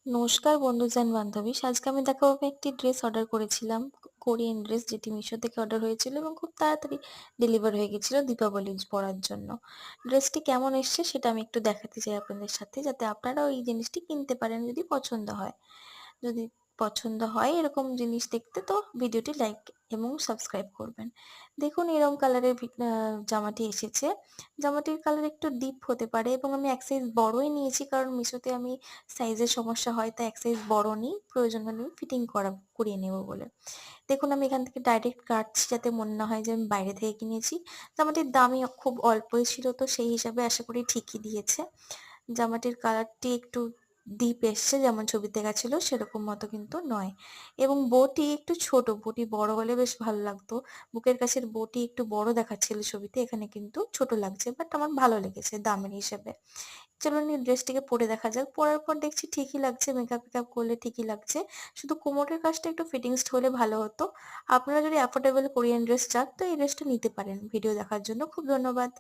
নমস্কার বন্ধুজ এন্ড বান্ধবী। আজকে আমি দেখাবো, আমি একটি ড্রেস অর্ডার করেছিলাম। কোরিয়ান ড্রেস, যেটি মিশো থেকে অর্ডার হয়েছিল এবং খুব তাড়াতাড়ি ডেলিভার হয়ে গেছিল দীপাবলি পরার জন্য। ড্রেসটি কেমন এসছে সেটা আমি একটু দেখাতে চাই আপনাদের সাথে, যাতে আপনারাও এই জিনিসটি কিনতে পারেন যদি পছন্দ হয়। যদি পছন্দ হয় এরকম জিনিস দেখতে, তো ভিডিওটি লাইক এবং সাবস্ক্রাইব করবেন। দেখুন এরকম কালারের জামাটি এসেছে। জামাটির কালার একটু ডিপ হতে পারে এবং আমি এক সাইজ বড়ই নিয়েছি, কারণ মিশোতে আমি সাইজের সমস্যা হয়, তাই এক সাইজ বড় নিই, প্রয়োজন হলে আমি ফিটিং করিয়ে নেব বলে। দেখুন আমি এখান থেকে ডাইরেক্ট কাটছি, যাতে মনে না হয় যে আমি বাইরে থেকে কিনেছি। জামাটির দামই খুব অল্পই ছিল, তো সেই হিসাবে আশা করি ঠিকই দিয়েছে। জামাটির কালারটি একটু ডিপ এসছে, যেমন ছবিতে দেখাচ্ছিল সেরকম মতো কিন্তু নয়। এবং বউটি একটু ছোট, বউটি বড় হলে বেশ ভালো লাগতো। বুকের কাছের বউটি একটু বড় দেখাচ্ছিল ছবিতে, এখানে কিন্তু ছোট লাগছে, বাট আমার ভালো লেগেছে দামের হিসেবে। চলুন এই ড্রেসটিকে পরে দেখা যাক। পরার পর দেখছি ঠিকই লাগছে, মেকআপ টেকআপ করলে ঠিকই লাগছে। শুধু কোমরের কাজটা একটু ফিটিংসড হলে ভালো হতো। আপনারা যদি অ্যাফোর্ডেবল কোরিয়ান ড্রেস চান, তো এই ড্রেসটা নিতে পারেন। ভিডিও দেখার জন্য খুব ধন্যবাদ।